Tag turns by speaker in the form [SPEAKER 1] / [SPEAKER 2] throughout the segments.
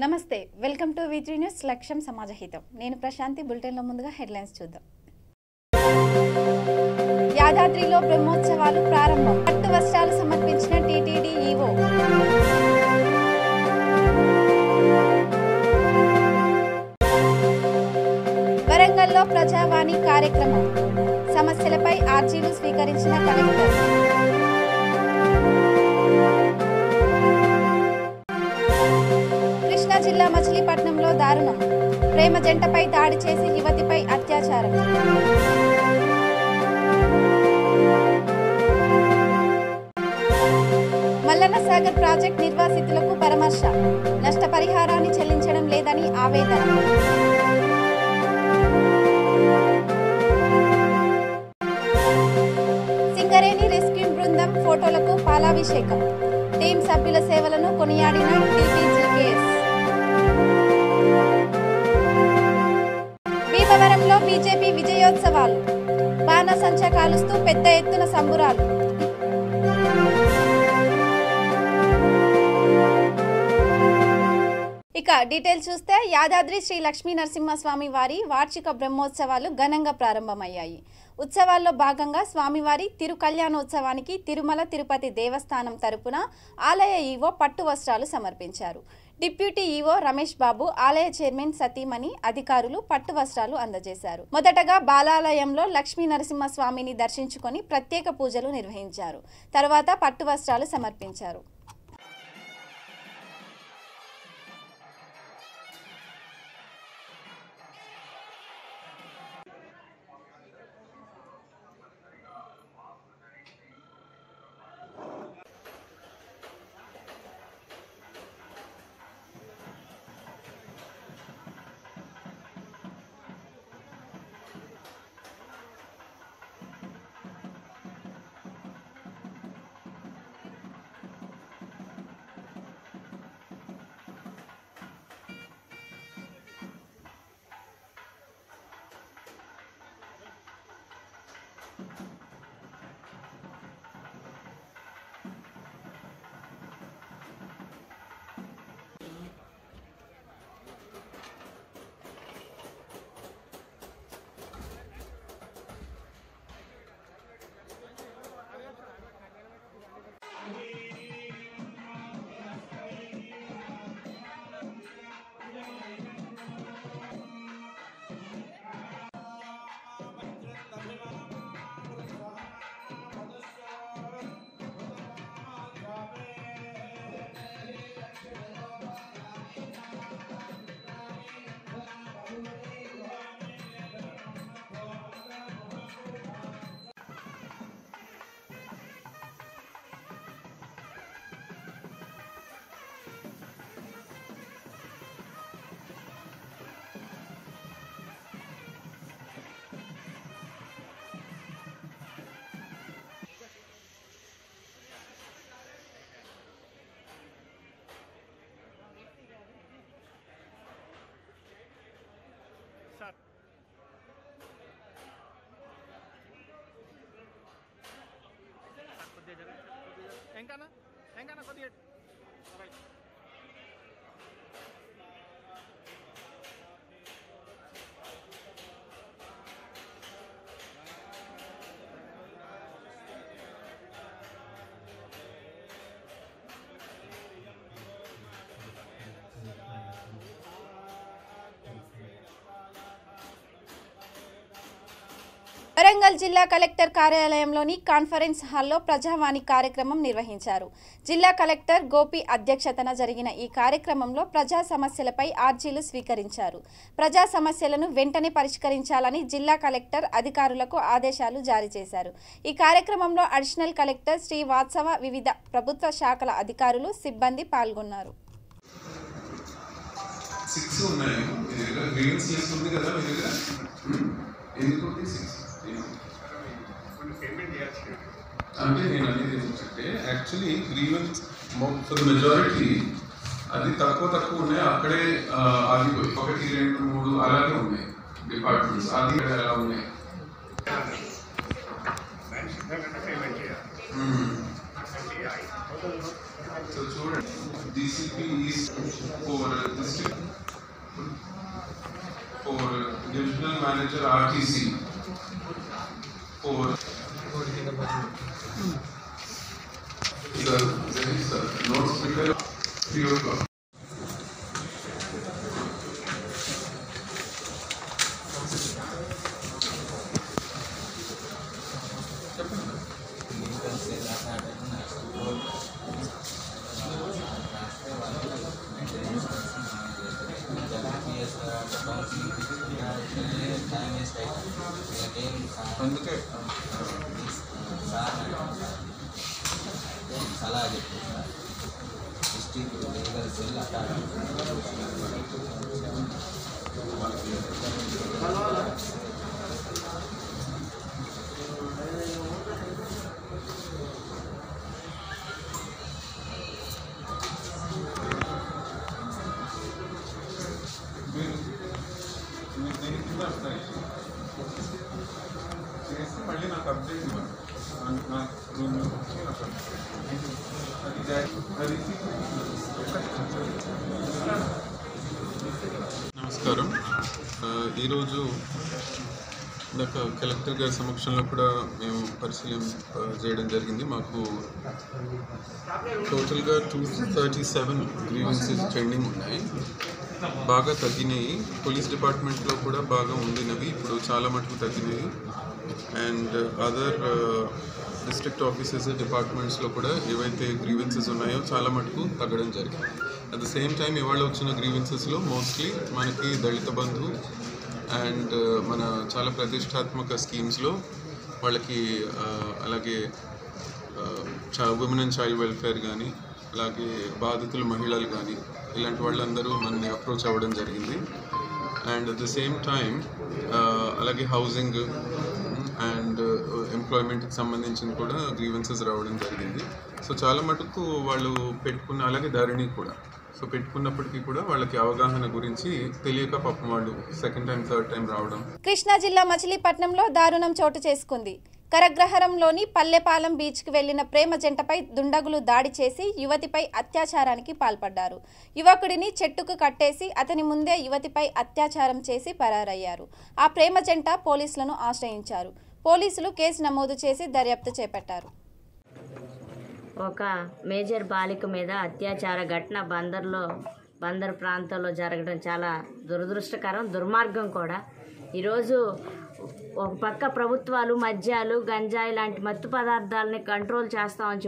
[SPEAKER 1] నమస్తే welcome to V3 news లక్ష్యం సమాజహితం నేను ప్రశాంతి బులెటిన్ లో ముందుగా హెడ్లైన్స్ చూద్దాం యాదాద్రిలో బ్రహ్మోత్సవాలు ప్రారంభం పట్టు వస్త్రాలు సమర్పించిన టీటీడీ ఈవో వరంగల్లో ప్రజావాణి కార్యక్రమం సమస్యలపై ఆర్జీలు స్వీకరించిన కలెక్టర్ జిల్లా మచిలీపట్నంలో దారుణం ప్రేమ జంటపై దాడి చేసి యువతిపై అత్యాచారం మల్లన్న సాగర్ ప్రాజెక్ట్ నిర్వాసితులకు పరామర్శ నష్టపరిహారాన్ని చెల్లించడం లేదని ఆవేదన సింగరేణి రెస్క్యూ బృందం ఫోటోలకు పాలాభిషేకం టీం సభ్యుల సేవలను కొనియాడిన టీపీజీకేఎస్ భీమవరంలో బీజేపీ విజయోత్సవాలు బాణసంచా కాలుస్తూ పెద్ద ఎత్తున సంబురాలు ఇక డీటెయిల్స్ చూస్తే యాదాద్రి శ్రీ లక్ష్మీ నరసింహస్వామి వారి వార్షిక బ్రహ్మోత్సవాలు ఘనంగా ప్రారంభమయ్యాయి. ఉత్సవాల్లో భాగంగా స్వామివారి తిరుకల్యాణోత్సవానికి తిరుమల తిరుపతి దేవస్థానం తరపున ఆలయ ఈవో పట్టు వస్త్రాలు సమర్పించారు. డిప్యూటీ ఈవో రమేష్ బాబు, ఆలయ చైర్మన్ సతీమణి, అధికారులు పట్టు వస్త్రాలు అందజేశారు. మొదటగా బాలాలయంలో లక్ష్మీ నరసింహస్వామిని దర్శించుకొని ప్రత్యేక పూజలు నిర్వహించారు. తర్వాత పట్టు వస్త్రాలు సమర్పించారు. వరంగల్ జిల్లా కలెక్టర్ కార్యాలయంలోని కాన్ఫరెన్స్ హాల్లో ప్రజావాణి కార్యక్రమం నిర్వహించారు. జిల్లా కలెక్టర్ గోపి అధ్యక్షతన జరిగిన ఈ కార్యక్రమంలో ప్రజా సమస్యలపై ఆర్జీలు స్వీకరించారు. ప్రజా సమస్యలను వెంటనే పరిష్కరించాలని జిల్లా కలెక్టర్ అధికారులకు ఆదేశాలు జారీ చేశారు. ఈ కార్యక్రమంలో అడిషనల్ కలెక్టర్ శ్రీ వాత్సవ, వివిధ ప్రభుత్వ శాఖల అధికారులు, సిబ్బంది పాల్గొన్నారు.
[SPEAKER 2] అంటే నేను అనేది ఏంటంటే actually grievance for the majority అది తక్కువ ఉన్నాయి, అక్కడే ఆగిపోయి 1, 2, 3 అలాగే ఉన్నాయి డిపార్ట్మెంట్స్, అది అలా ఉన్నాయి. So చూడండి, DCP is for district manager RTC for sir, notes prepare 3 o'clock. అందుకే
[SPEAKER 3] సలహా చెప్తారు డిస్ట్రిక్ట్ లీగల్ సెల్
[SPEAKER 2] మళ్ళీ నాకు అప్డేట్ ఇవ్వండి నా రూమ్ నమస్కారం. ఈరోజు ఇందాక కలెక్టర్ గారి సమక్షంలో కూడా మేము పరిశీలన చేయడం జరిగింది. మాకు టోటల్గా 237 గ్రీవెన్సెస్ పెండింగ్ ఉన్నాయి. బాగా తగ్గినాయి. పోలీస్ డిపార్ట్మెంట్లో కూడా బాగా ఉండినవి ఇప్పుడు చాలా మటుకు తగ్గినాయి. అండ్ అదర్ డిస్ట్రిక్ట్ ఆఫీసెస్ డిపార్ట్మెంట్స్లో కూడా ఏవైతే గ్రీవెన్సెస్ ఉన్నాయో చాలా మటుకు తగ్గడం జరిగింది. అట్ ద సేమ్ టైం ఇవాళ వచ్చిన గ్రీవెన్సెస్లో మోస్ట్లీ మనకి దళిత బంధు అండ్ మన చాలా ప్రతిష్టాత్మక స్కీమ్స్లో వాళ్ళకి అలాగే ఉమెన్ అండ్ చైల్డ్ వెల్ఫేర్ కానీ అలాగే బాధితులు మహిళలు కానీ ఇలాంటి వాళ్ళందరూ మనని అప్రోచ్ అవ్వడం జరిగింది. And at the same time అలాగే హౌసింగ్ అండ్ ఎంప్లాయ్మెంట్కి సంబంధించిన కూడా గ్రీవెన్సెస్ రావడం జరిగింది. సో చాలా మటుకు వాళ్ళు పెట్టుకున్న అలాగే ధరణి కూడా సో పెట్టుకున్నప్పటికీ కూడా వాళ్ళకి అవగాహన గురించి తెలియక పాపం వాళ్ళు సెకండ్ టైం థర్డ్ టైం రావడం.
[SPEAKER 1] కృష్ణా జిల్లా మచిలీపట్నంలో దారుణం చోటు చేసుకుంది. కరగ్రహారంలోని పల్లెపాలెం బీచ్కి వెళ్లిన ప్రేమ జంటపై దుండగులు దాడి చేసి యువతిపై అత్యాచారానికి పాల్పడ్డారు. యువకుడిని చెట్టుకు కట్టేసి అతని ముందే యువతిపై అత్యాచారం చేసి పరారయ్యారు. ఆ ప్రేమ జంట పోలీసులను ఆశ్రయించారు. పోలీసులు కేసు నమోదు చేసి దర్యాప్తు చేపట్టారు.
[SPEAKER 4] ఒక మేజర్ బాలిక మీద అత్యాచార ఘటన బందర్ ప్రాంతంలో జరగడం చాలా దురదృష్టకరం, దుర్మార్గం కూడా. ఈరోజు ఒక పక్క ప్రభుత్వాలు మద్యాలు గంజాయి లాంటి మత్తు పదార్థాలని కంట్రోల్ చేస్తామని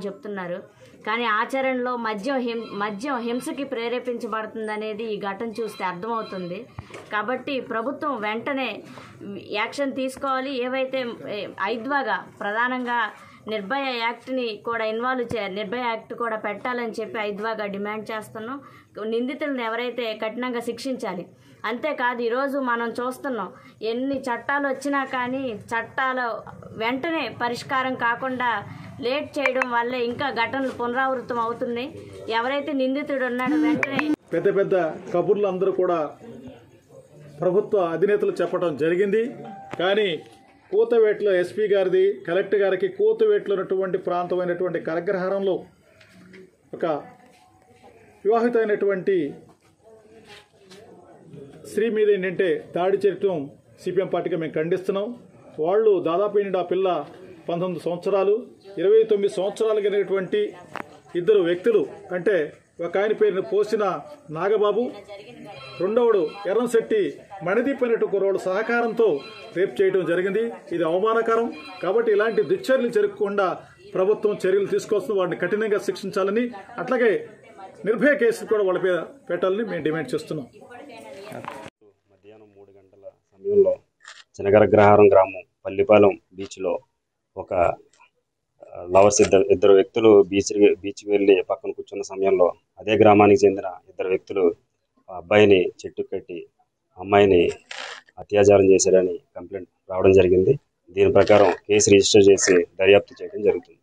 [SPEAKER 4] చెప్తున్నారు. కానీ ఆచరణలో మద్యం హింసకి ప్రేరేపించబడుతుందనేది ఈ ఘటన చూస్తే అర్థమవుతుంది. కాబట్టి ప్రభుత్వం వెంటనే యాక్షన్ తీసుకోవాలి. ఏవైతే ఐద్వాగా ప్రధానంగా నిర్భయ యాక్ట్ని కూడా నిర్భయ యాక్ట్ కూడా పెట్టాలని చెప్పి ఐద్వాగా డిమాండ్ చేస్తున్నాం. నిందితులను ఎవరైతే కఠినంగా శిక్షించాలి. అంతేకాదు ఈరోజు మనం చూస్తున్నాం ఎన్ని చట్టాలు వచ్చినా కానీ చట్టాలు వెంటనే పరిష్కారం కాకుండా లేట్ చేయడం వల్లే ఇంకా ఘటనలు పునరావృతం అవుతున్నాయి. ఎవరైతే నిందితుడు ఉన్నాడో వెంటనే
[SPEAKER 5] పెద్ద పెద్ద కబుర్లు అందరూ కూడా ప్రభుత్వ అధినేతలు చెప్పడం జరిగింది. కానీ కూతవేట్లో ఎస్పీ గారిది కలెక్టర్ గారికి కూతవేట్లో ఉన్నటువంటి ప్రాంతమైనటువంటి కరగ్రహారంలో ఒక వివాహితమైనటువంటి స్త్రీ మీద ఏంటంటే దాడి చేయటం సిపిఎం పార్టీగా మేము ఖండిస్తున్నాం. వాళ్ళు దాదాపు ఆ పిల్ల 19 సంవత్సరాలు 29 సంవత్సరాలు కలిగినటువంటి ఇద్దరు వ్యక్తులు అంటే ఒక ఆయన పేరును పోసిన నాగబాబు, రెండవడు ఎర్రంశెట్టి మణిదీప్ అనేటువంటి కుర్రోడు సహకారంతో రేప్ చేయడం జరిగింది. ఇది అవమానకరం. కాబట్టి ఇలాంటి దుశ్చర్యలు జరగకుండా ప్రభుత్వం చర్యలు తీసుకోవాల్సిన వాడిని కఠినంగా శిక్షించాలని అట్లాగే నిర్భయ కేసులు కూడా వాళ్ళ మీద పెట్టాలని మేము డిమాండ్ చేస్తున్నాం.
[SPEAKER 6] మధ్యాహ్నం 3 గంటల సమయంలో చినగరగ్రహారం గ్రామం పల్లిపాలెం బీచ్లో ఒక లవర్స్ ఇద్దరు వ్యక్తులు బీచ్కి వెళ్ళి పక్కన కూర్చున్న సమయంలో అదే గ్రామానికి చెందిన ఇద్దరు వ్యక్తులు అబ్బాయిని చెట్టు కట్టి అమ్మాయిని అత్యాచారం చేశారని కంప్లైంట్ రావడం జరిగింది. దీని ప్రకారం కేసు రిజిస్టర్ చేసి దర్యాప్తు చేయడం జరుగుతుంది.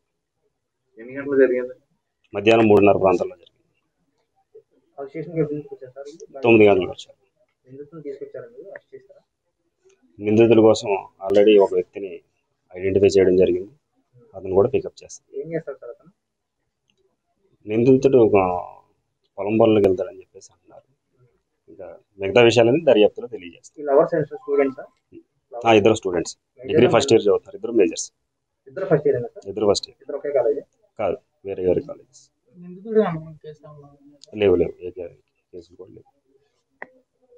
[SPEAKER 7] ఎన్ని గంటలు జరిగింది?
[SPEAKER 6] మధ్యాహ్నం 3:30 ప్రాంతంలో జరిగింది. 9 గంటలకు వచ్చారు. నిందితుల కోసం ఆల్రెడీ ఒక వ్యక్తిని ఐడెంటిఫై చేయడం జరిగింది. అతను కూడా పికప్ చేస్తారు. నిందితుడు పొలం పనులకు వెళ్తాడని చెప్పేసి అంటున్నారు. ఇంకా మిగతా విషయాలని దర్యాప్తులో తెలియజేస్తాం. ఇద్దరు స్టూడెంట్స్ డిగ్రీ ఫస్ట్ ఇయర్ చదువుతారు. ఇద్దరు మేజర్స్. ఇద్దరు ఫస్ట్ ఇయర్ కాదు, వేరే వేరే కాలేజెస్. లేవు ఏ కేసులు కూడా లేవు.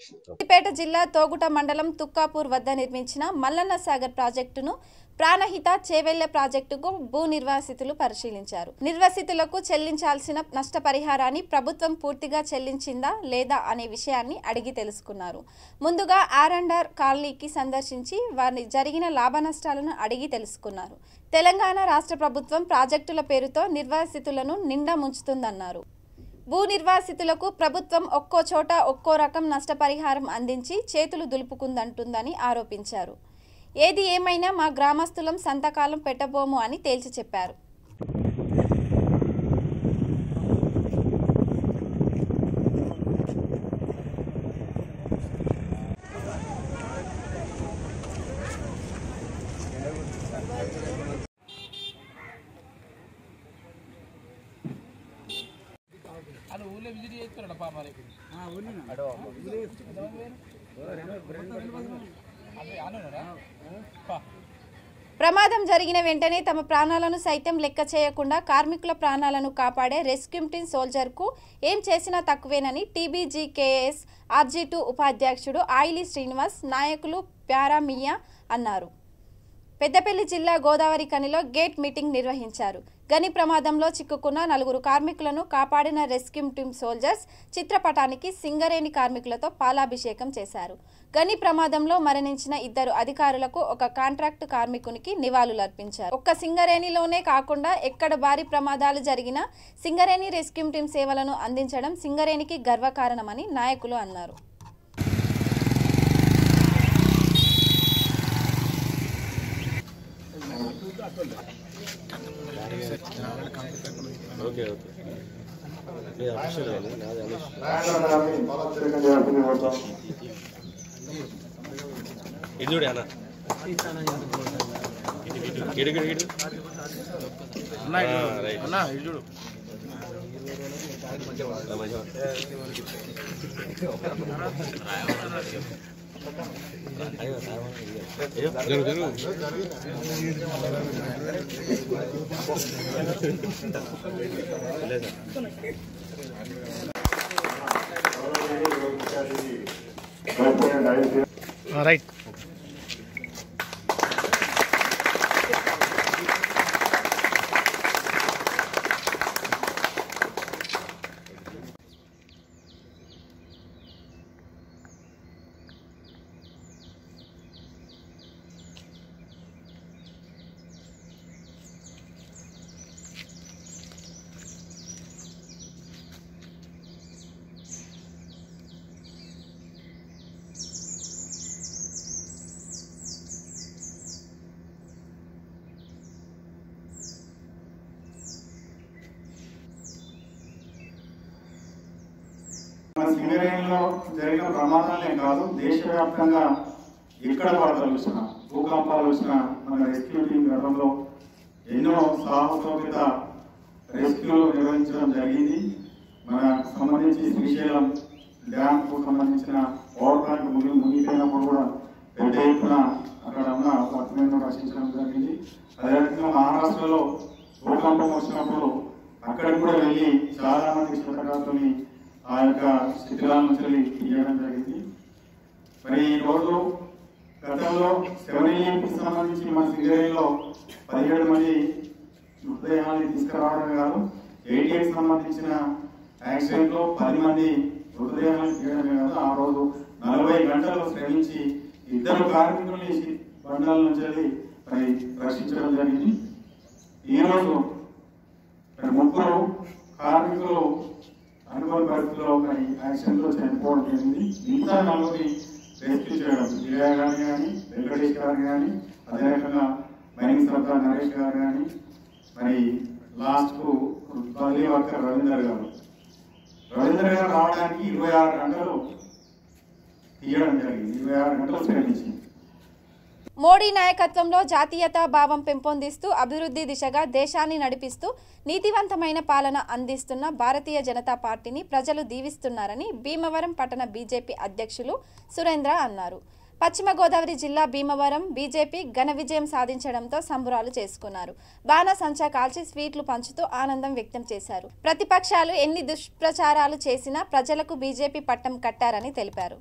[SPEAKER 1] సిద్దిపేట జిల్లా తోగుట మండలం తుక్కాపూర్ వద్ద నిర్మించిన మల్లన్న సాగర్ ప్రాజెక్టును ప్రాణహిత చేవెళ్ల ప్రాజెక్టుకు భూ నిర్వాసితులు పరిశీలించారు. నిర్వాసితులకు చెల్లించాల్సిన నష్టపరిహారాన్ని ప్రభుత్వం పూర్తిగా చెల్లించిందా లేదా అనే విషయాన్ని అడిగి తెలుసుకున్నారు. ముందుగా ఆర్&ఆర్ కాలనీకి సందర్శించి వారిని జరిగిన లాభ నష్టాలను అడిగి తెలుసుకున్నారు. తెలంగాణ రాష్ట్ర ప్రభుత్వం ప్రాజెక్టుల పేరుతో నిర్వాసితులను నిండా ముంచుతుందన్నారు. భూ నిర్వాసితులకు ప్రభుత్వం ఒక్కో చోట ఒక్కో రకం నష్టపరిహారం అందించి చేతులు దులుపుకుందంటుందని ఆరోపించారు. ఏది ఏమైనా మా గ్రామస్తులం సంతకాలం పెట్టబోము అని తేల్చి చెప్పారు. ప్రమాదం జరిగిన వెంటనే తమ ప్రాణాలను సైతం లెక్క చేయకుండా కార్మికుల ప్రాణాలను కాపాడే రెస్క్యూ టీమ్ సోల్జర్కు ఏం చేసినా తక్కువేనని టీబీజీకేఎస్ RG2 ఉపాధ్యక్షుడు ఆయిలి శ్రీనివాస్ నాయకులు ప్యారామియా అన్నారు. పెద్దపల్లి జిల్లా గోదావరి కనిలో గేట్ మీటింగ్ నిర్వహించారు. గని ప్రమాదంలో చిక్కుకున్న 4 కార్మికులను కాపాడిన రెస్క్యూ టీమ్ సోల్జర్స్ చిత్రపటానికి సింగరేణి కార్మికులతో పాలాభిషేకం చేశారు. గని ప్రమాదంలో మరణించిన 2 అధికారులకు ఒక కాంట్రాక్టు కార్మికునికి నివాళులర్పించారు. ఒక్క సింగరేణిలోనే కాకుండా ఎక్కడ భారీ ప్రమాదాలు జరిగినా సింగరేణి రెస్క్యూ టీమ్ సేవలను అందించడం సింగరేణికి గర్వకారణమని నాయకులు అన్నారు.
[SPEAKER 5] రైట్.
[SPEAKER 8] సింగరేణిలో జరిగిన ప్రమాదాలే కాదు, దేశవ్యాప్తంగా ఎక్కడ వరదలు వచ్చినా భూకంపాలు వచ్చినా మన రెస్క్యూ టీం గతంలో ఎన్నో సాహసోపేత రెస్క్యూలు నిర్వహించడం జరిగింది. మనకు సంబంధించి శ్రీశైలం డ్యామ్కు సంబంధించిన పవర్ ప్లాంట్ మునిగిపోయినప్పుడు కూడా పెద్ద ఎత్తున అక్కడ ఉన్న వర్తమానం రక్షించడం జరిగింది. అదేవిధంగా మహారాష్ట్రలో భూకంపం వచ్చినప్పుడు అక్కడికి కూడా వెళ్ళి చాలా మంది క్షేత్రకారులని ఆ యొక్క శిథిలాల నుంచి తీయడం జరిగింది. మరి ఈరోజు గతంలో 7 సంబంధించి మన సింగరేణిలో 17 మంది మృతదేహాన్ని తీసుకురావడం కాదు, 88 సంబంధించిన యాక్సిడెంట్లో 10 మంది మృతదేహాన్ని తీయడమే కాదు, ఆ రోజు 40 గంటలు శ్రమించి 2 కార్మికుల్ని బండాల నుంచి మరి రక్షించడం జరిగింది. ఈరోజు 3 కార్మికులు అనుకోని పరిస్థితుల్లో మరి యాక్సిడెంట్లో చనిపోవడం జరిగింది. మిగతా 4 రెస్క్యూ చేయడం విజయ గారు కానీ, వెంకటేష్ గారు కానీ, అదేవిధంగా మైనింగ్ సర్దార్ నరేష్ గారు కానీ, మరి లాస్ట్కు పల్లి వర్కర్ రవీందర్ గారు రావడానికి 26 గంటలు తీయడం జరిగింది. 26 గంటలు శ్రమించింది.
[SPEAKER 1] మోడీ నాయకత్వంలో జాతీయతా భావం పెంపొందిస్తూ అభివృద్ధి దిశగా దేశాన్ని నడిపిస్తూ నీతివంతమైన పాలన అందిస్తున్న భారతీయ జనతా పార్టీని ప్రజలు దీవిస్తున్నారని భీమవరం పట్టణ బీజేపీ అధ్యక్షులు సురేంద్ర అన్నారు. పశ్చిమ గోదావరి జిల్లా భీమవరం బీజేపీ ఘన విజయం సాధించడంతో సంబరాలు చేసుకున్నారు. బాణసంచా కాల్చి స్వీట్లు పంచుతూ ఆనందం వ్యక్తం చేశారు. ప్రతిపక్షాలు ఎన్ని దుష్ప్రచారాలు చేసినా ప్రజలకు బీజేపీ పట్టం కట్టారని తెలిపారు.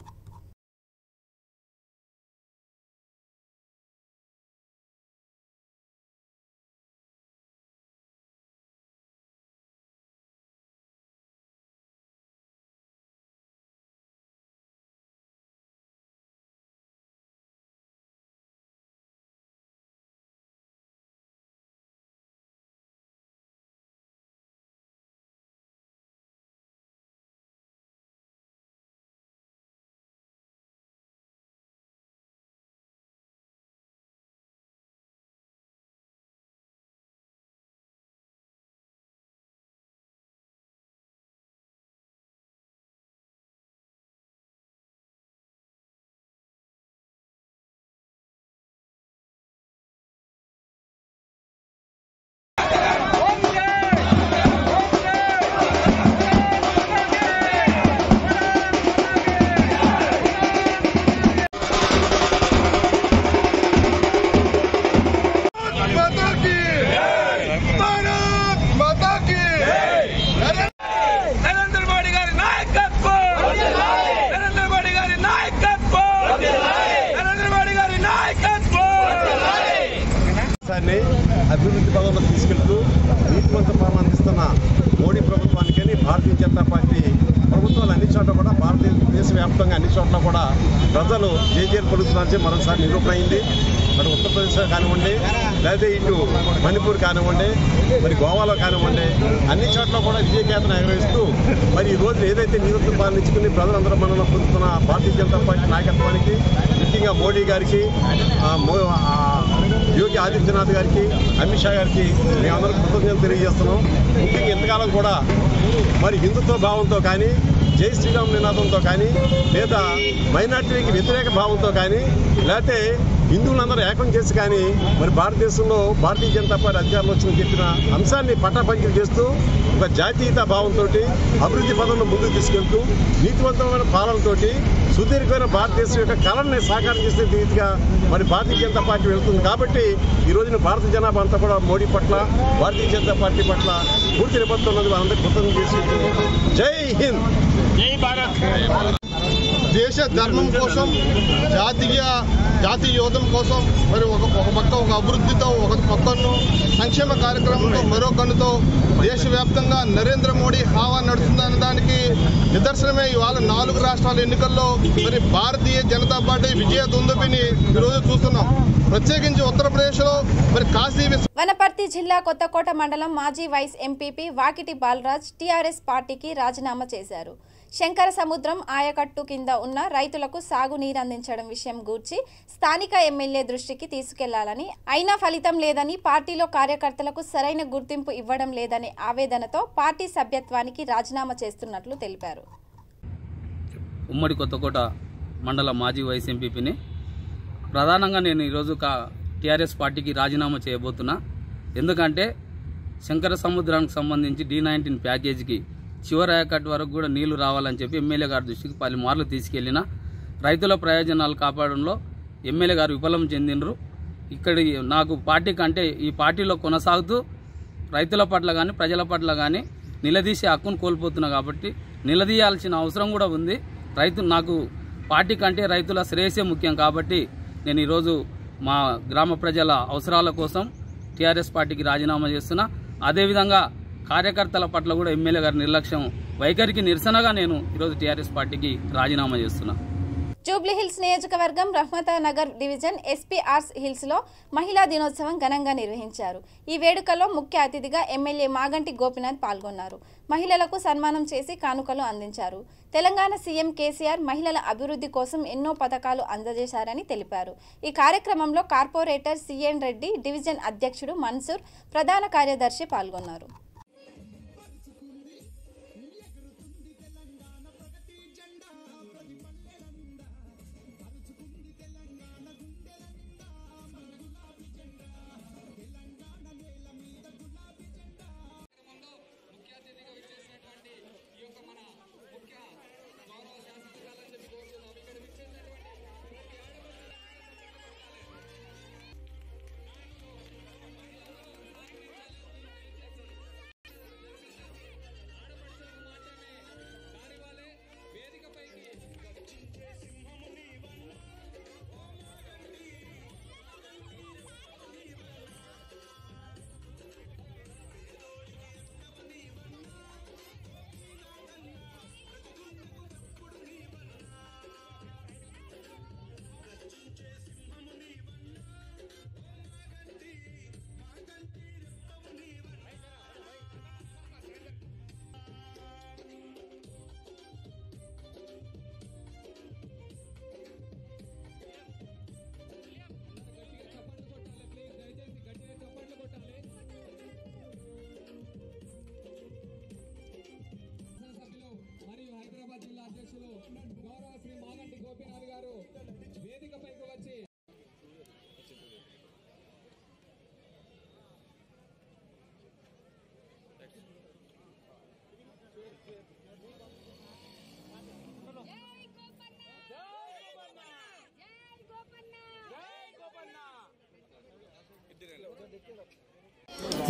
[SPEAKER 9] అభివృద్ధి పదంలో తీసుకెళ్తూ నీతివంత పాలన అందిస్తున్న మోడీ ప్రభుత్వానికి భారతీయ జనతా పార్టీ ప్రభుత్వాలు అన్ని చోట్ల కూడా దేశవ్యాప్తంగా అన్ని చోట్ల కూడా ప్రజలు జేజేలు పలుకుతున్నారని మరోసారి నిరూపణ అయింది. మరి ఉత్తరప్రదేశ్లో కానివ్వండి, లేదా ఇటు మణిపూర్ కానివ్వండి, మరి గోవాలో కానివ్వండి, అన్ని చోట్ల కూడా విజయకేతన ఎగరవేస్తూ మరి ఈ రోజు ఏదైతే నిరంతర పాలన ఇచ్చుకుని ప్రజలందరూ మనం పొందుతున్న భారతీయ జనతా పార్టీ నాయకత్వానికి, ముఖ్యంగా మోడీ గారికి, యోగి ఆదిత్యనాథ్ గారికి, అమిత్ షా గారికి మేమందరం కృతజ్ఞతలు తెలియజేస్తున్నాం. ముఖ్యంగా ఇంతకాలం కూడా మరి హిందుత్వ భావంతో కానీ, జై శ్రీరామ్ నినాదంతో కానీ, లేదా మైనార్టీకి వ్యతిరేక భావంతో కానీ, లేకపోతే హిందువులందరూ ఏకం చేసి కానీ మరి భారతదేశంలో భారతీయ జనతా పార్టీ అధికారంలో వచ్చిందని చెప్పిన అంశాన్ని పటాపంచలు చేస్తూ ఒక జాతీయతా భావంతో అభివృద్ధి పదంలో ముందుకు తీసుకెళ్తూ నీతివంతమైన పాలనతో సుదీర్ఘమైన భారతదేశం యొక్క కళని సాకారం చేసే రీతిగా మరి భారతీయ జనతా పార్టీ వెళ్తుంది. కాబట్టి ఈ రోజున భారత జనాభా అంతా కూడా మోడీ పట్ల, భారతీయ జనతా పార్టీ పట్ల పూర్తి నిబద్ధత ఉన్నది. వాళ్ళందరూ కృతజ్ఞతలు చేసి జై హింద్, జై భారత్.
[SPEAKER 10] దేశ ధర్మం కోసం, జాతీయోదం కోసం మరి ఒక పక్క ఒక అభివృద్ధితో, ఒక పక్కను సంక్షేమ కార్యక్రమంతో, మరో కన్నుతో దేశవ్యాప్తంగా నరేంద్ర మోడీ హావా నడుస్తుందన్న దానికి నిదర్శనమే ఇవాళ 4 రాష్ట్రాల ఎన్నికల్లో మరి భారతీయ జనతా పార్టీ విజయ దుందుబిని ఈరోజు చూస్తున్నాం. ప్రత్యేకించి ఉత్తరప్రదేశ్లో మరి కాశీ
[SPEAKER 1] వనపర్తి జిల్లా కొత్తకోట మండలం మాజీ వైస్ ఎంపీపీ వాకిటి బాలరాజ్ టీఆర్ఎస్ పార్టీకి రాజీనామా చేశారు. శంకర సముద్రం ఆయకట్టు కింద ఉన్న రైతులకు సాగునీరందించడం విషయం గూర్చి స్థానిక ఎమ్మెల్యే దృష్టికి తీసుకెళ్లాలని, అయినా ఫలితం లేదని, పార్టీలో కార్యకర్తలకు సరైన గుర్తింపు ఇవ్వడం లేదనే ఆవేదనతో పార్టీ సభ్యత్వానికి రాజీనామా చేస్తున్నట్లు తెలిపారు.
[SPEAKER 11] ఉమ్మడి కొత్తకోట మండల మాజీ వైస్ ఎంపీపీని ప్రధానంగా నేను ఈరోజు టీఆర్ఎస్ పార్టీకి రాజీనామా చేయబోతున్నా. ఎందుకంటే శంకర సముద్రానికి సంబంధించి D19 ప్యాకేజీకి చివరి ఆయకట్టు వరకు కూడా నీళ్లు రావాలని చెప్పి ఎమ్మెల్యే గారి దృష్టికి 10 మార్లు తీసుకెళ్లిన రైతుల ప్రయోజనాలు కాపాడంలో ఎమ్మెల్యే గారు విఫలం చెందినరు. ఇక్కడి నాకు పార్టీ కంటే ఈ పార్టీలో కొనసాగుతూ రైతుల పట్ల కానీ, ప్రజల పట్ల కానీ నిలదీసే హక్కును కోల్పోతున్నా. కాబట్టి నిలదీయాల్సిన అవసరం కూడా ఉంది. నాకు పార్టీ కంటే రైతుల శ్రేయస్సే ముఖ్యం. కాబట్టి నేను ఈరోజు మా గ్రామ ప్రజల అవసరాల కోసం టీఆర్ఎస్ పార్టీకి రాజీనామా చేస్తున్నా. అదేవిధంగా కార్యకర్తల పట్ల కూడా ఎమ్మెల్యే గారి నిర్లక్ష్యం వైఖరికి నిరసనగా నేను ఈరోజు టీఆర్ఎస్ పార్టీకి రాజీనామా చేస్తున్నా.
[SPEAKER 1] జూబ్లీహిల్స్ నియోజకవర్గం రహమతానగర్ డివిజన్ ఎస్పీఆర్స్ హిల్స్ లో మహిళా దినోత్సవం ఘనంగా నిర్వహించారు. ఈ వేడుకలో ముఖ్య అతిథిగా ఎమ్మెల్యే మాగంటి గోపీనాథ్ పాల్గొన్నారు. మహిళలకు సన్మానం చేసి కానుకలు అందించారు. తెలంగాణ సీఎం కేసీఆర్ మహిళల అభివృద్ధి కోసం ఎన్నో పథకాలు అందజేశారని తెలిపారు. ఈ కార్యక్రమంలో కార్పొరేటర్ సిఎన్ రెడ్డి, డివిజన్ అధ్యక్షుడు మన్సూర్, ప్రధాన కార్యదర్శి పాల్గొన్నారు.
[SPEAKER 12] అధ్యక్షులు గౌరవ శ్రీ మాగంటి గోపీనాథ్ గారు వేదికపైకి వచ్చి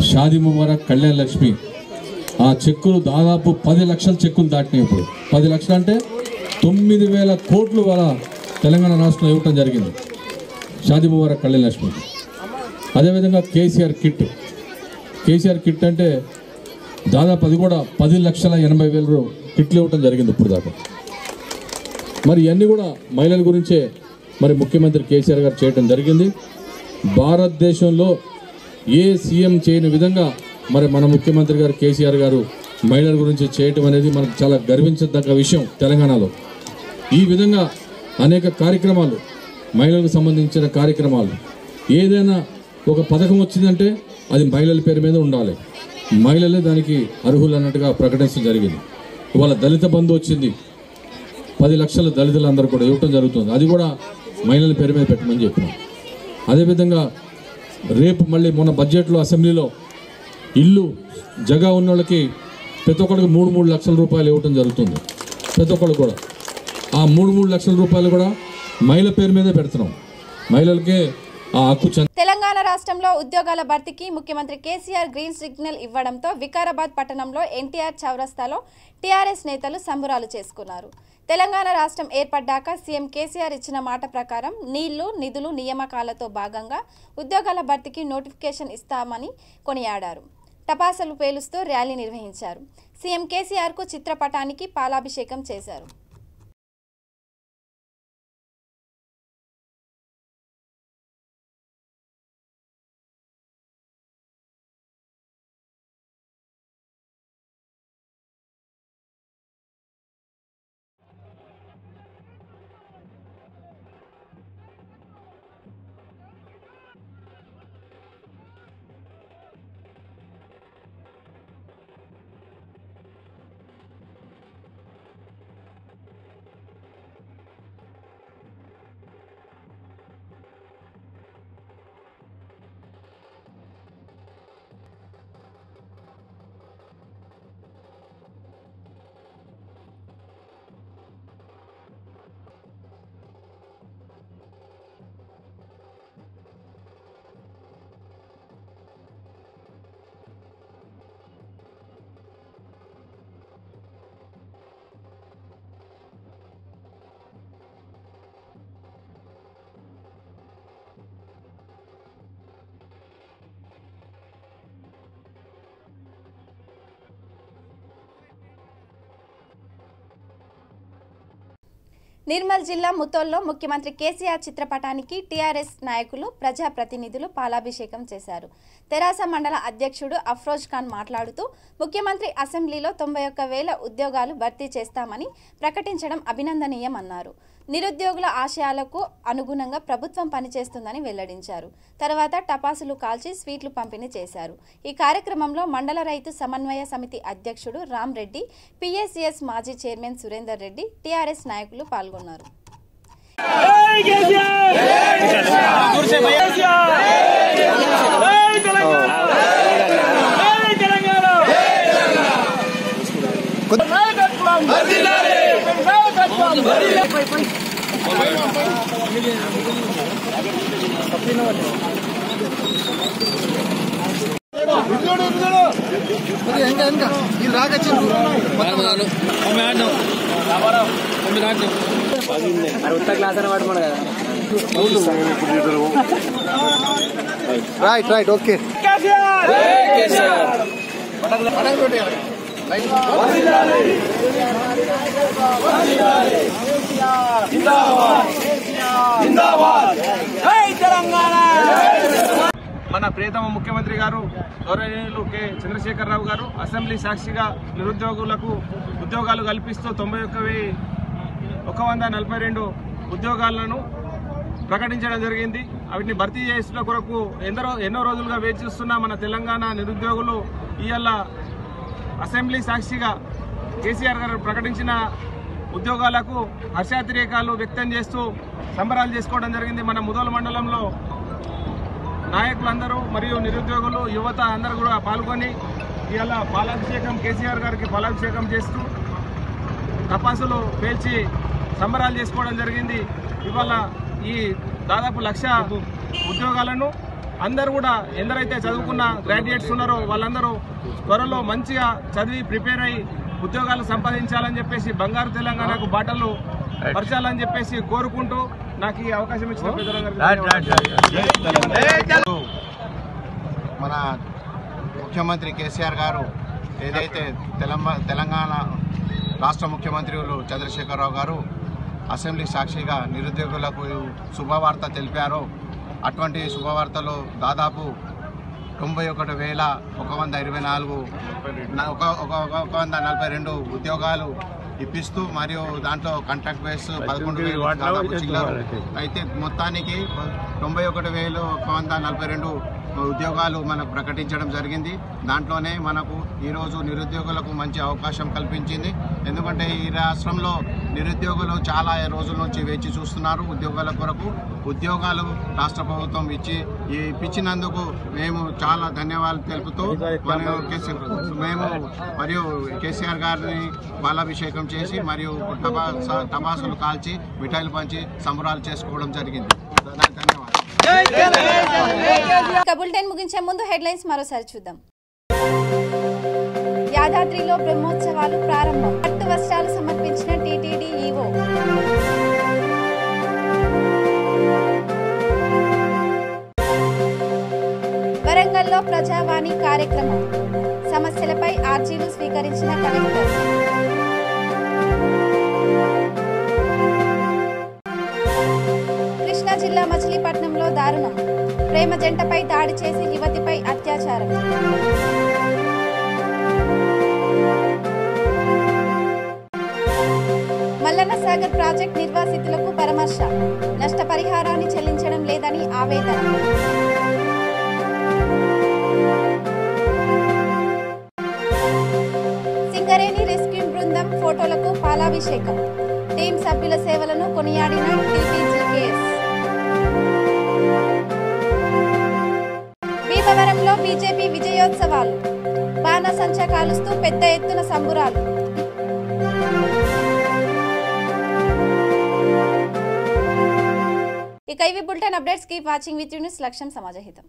[SPEAKER 13] షాదీ ముబారక్ కళ్యాణ లక్ష్మి ఆ చెక్కులు దాదాపు 10 లక్షల చెక్కులు దాటినాయి. ఇప్పుడు 10 లక్షలు అంటే 9,000 కోట్లు వాళ్ళ తెలంగాణ రాష్ట్రంలో ఇవ్వటం జరిగింది షాదీ ముబారక్ కళ్యాణ లక్ష్మి. అదేవిధంగా కేసీఆర్ కిట్ అంటే దాదాపు అది కూడా 10,80,000 కిట్లు ఇవ్వటం జరిగింది ఇప్పుడు దాకా. మరి ఇవన్నీ కూడా మహిళల గురించే మరి ముఖ్యమంత్రి కేసీఆర్ గారు చేయడం జరిగింది. భారతదేశంలో ఏ సీఎం చేయని విధంగా మరి మన ముఖ్యమంత్రి గారు కేసీఆర్ గారు మహిళల గురించి చేయటం అనేది మనకు చాలా గర్వించదగ్గ విషయం. తెలంగాణలో ఈ విధంగా అనేక కార్యక్రమాలు, మహిళలకు సంబంధించిన కార్యక్రమాలు, ఏదైనా ఒక పథకం వచ్చిందంటే అది మహిళల పేరు మీద ఉండాలి, మహిళలే దానికి అర్హులు అన్నట్టుగా ప్రకటించడం జరిగింది. ఇవాళ దళిత బంధు వచ్చింది, 10 లక్షల దళితులందరూ కూడా ఇవ్వటం జరుగుతుంది. అది కూడా మహిళల పేరు మీద పెట్టమని చెప్పినాం. అదేవిధంగా రేపు మళ్ళీ మొన్న బడ్జెట్లో అసెంబ్లీలో ఇల్లు జగా ఉన్న వాళ్ళకి ప్రతి ఒక్కరికి 3 లక్షల రూపాయలు ఇవ్వటం జరుగుతుంది. ప్రతి ఒక్కరు కూడా ఆ 3 లక్షల రూపాయలు కూడా మహిళల పేరు మీదే పెడుతున్నాం. మహిళలకే ఆ హక్కు.
[SPEAKER 1] తెలంగాణ రాష్ట్రంలో ఉద్యోగాల భర్తీకి ముఖ్యమంత్రి కేసీఆర్ గ్రీన్ సిగ్నల్ ఇవ్వడంతో వికారాబాద్ పట్టణంలో ఎన్టీఆర్ చౌరస్తాలో టీఆర్ఎస్ నేతలు సంబురాలు చేసుకున్నారు. తెలంగాణ రాష్ట్రం ఏర్పడ్డాక సీఎం కేసీఆర్ ఇచ్చిన మాట ప్రకారం నీళ్లు, నిధులు, నియామకాలతో భాగంగా ఉద్యోగాల భర్తీకి నోటిఫికేషన్ ఇస్తామని కొనియాడారు. టపాసులు పేలుస్తూ ర్యాలీ నిర్వహించారు. సీఎం కేసీఆర్కు చిత్రపటానికి పాలాభిషేకం చేశారు. నిర్మల్ జిల్లా ముతోల్లో ముఖ్యమంత్రి కేసీఆర్ చిత్రపటానికి టీఆర్ఎస్ నాయకులు, ప్రజాప్రతినిధులు పాలాభిషేకం చేశారు. తెరాస మండల అధ్యక్షుడు అఫ్రోజ్ ఖాన్ మాట్లాడుతూ ముఖ్యమంత్రి అసెంబ్లీలో 91,000 ఉద్యోగాలు భర్తీ చేస్తామని ప్రకటించడం అభినందనీయమన్నారు. నిరుద్యోగుల ఆశయాలకు అనుగుణంగా ప్రభుత్వం పనిచేస్తుందని వెల్లడించారు. తర్వాత టపాసులు కాల్చి స్వీట్లు పంపిణీ చేశారు. ఈ కార్యక్రమంలో మండల రైతు సమన్వయ సమితి అధ్యక్షుడు రామ్ రెడ్డి, పిఎస్సిఎస్ మాజీ చైర్మన్ సురేందర్ రెడ్డి, టీఆర్ఎస్ నాయకులు పాల్గొన్నారు.
[SPEAKER 10] రైట్ రైట్ ఓకే
[SPEAKER 14] మన ప్రియతమ ముఖ్యమంత్రి గారు గౌరవనీయులు కె చంద్రశేఖరరావు గారు అసెంబ్లీ సాక్షిగా నిరుద్యోగులకు ఉద్యోగాలు కల్పిస్తూ 91,142 ఉద్యోగాలను ప్రకటించడం జరిగింది. వాటిని భర్తీ చేసిన కొరకు ఎన్నో రోజులుగా వేచి చూస్తున్న మన తెలంగాణ నిరుద్యోగులు ఇవాళ అసెంబ్లీ సాక్షిగా కేసీఆర్ గారు ప్రకటించిన ఉద్యోగాలకు హర్షాతిరేకాలు వ్యక్తం చేస్తూ సంబరాలు చేసుకోవడం జరిగింది. మన ముదోల్ మండలంలో నాయకులందరూ మరియు నిరుద్యోగులు యువత అందరూ కూడా పాల్గొని ఇవాళ పాలాభిషేకం కేసీఆర్ గారికి పాలాభిషేకం చేస్తూ టపాసులు పేల్చి సంబరాలు చేసుకోవడం జరిగింది. ఇవాళ ఈ దాదాపు 1,00,000 ఉద్యోగాలను అందరూ కూడా ఎందరైతే చదువుకున్న గ్రాడ్యుయేట్స్ ఉన్నారో వాళ్ళందరూ త్వరలో మంచిగా చదివి ప్రిపేర్ అయ్యి ఉద్యోగాలు సంపాదించాలని చెప్పేసి బంగారు తెలంగాణకు బాటలు పరచాలని చెప్పేసి కోరుకుంటూ నాకు ఈ అవకాశం ఇచ్చిన
[SPEAKER 15] మన ముఖ్యమంత్రి కేసీఆర్ గారు ఏదైతే తెలంగాణ రాష్ట్ర ముఖ్యమంత్రులు చంద్రశేఖరరావు గారు అసెంబ్లీ సాక్షిగా నిరుద్యోగులకు శుభవార్త తెలిపారో అటువంటి శుభవార్తలో దాదాపు 91,142 ఉద్యోగాలు ఇప్పిస్తూ మరియు దాంట్లో కాంట్రాక్ట్ బేస్ 11,000 అయితే మొత్తానికి 91,142 ఉద్యోగాలు మనకు ప్రకటించడం జరిగింది. దాంట్లోనే మనకు ఈరోజు నిరుద్యోగులకు మంచి అవకాశం కల్పించింది. ఎందుకంటే ఈ రాష్ట్రంలో నిరుద్యోగులు చాలా రోజుల నుంచి వేచి చూస్తున్నారు ఉద్యోగాల కొరకు. ఉద్యోగాలు రాష్ట్ర ప్రభుత్వం ఇప్పించినందుకు మేము చాలా ధన్యవాదాలు తెలుపుతూ మేము మరియు కేసీఆర్ గారిని పాలాభిషేకం చేసి మరియు టపాసులు కాల్చి మిఠాయిలు పంచి సంబరాలు చేసుకోవడం జరిగింది.
[SPEAKER 1] బులెటిన్ ముగించే ముందు హెడ్లైన్స్ మరోసారి చూద్దాం. యాదాద్రిలో బ్రహ్మోత్సవాలు ప్రారంభం. పట్టు వస్త్రాలు సమర్పించిన టీటీడీ ఈవో. వరంగల్లో ప్రజావాణి కార్యక్రమం. సమస్యలపై ఆర్జీలు స్వీకరించిన కలెక్టర్. కృష్ణా జిల్లా మచిలీపట్నంలో దారుణం. ప్రేమ జంటపై దాడి చేసి యువతిపై అత్యాచారం. మల్లన్న సాగర్ ప్రాజెక్ట్ నిర్వాసితులకు పరామర్శ. నష్టపరిహారాన్ని చెల్లించడం లేదని ఆవేదన. సింగరేణి రెస్క్యూ బృందం ఫోటోలకు పాలాభిషేకం. టీం సభ్యుల సేవలను కొనియాడిన టీపీజీకేఎస్. భీమవరంలో బీజేపీ విజయోత్సవాలు. బాణసంచా కాలుస్తూ పెద్ద ఎత్తున సంబురాలు. ఇక ఇవి bulletin updates. Keep watching with news. లక్ష్యం సమాజహితం.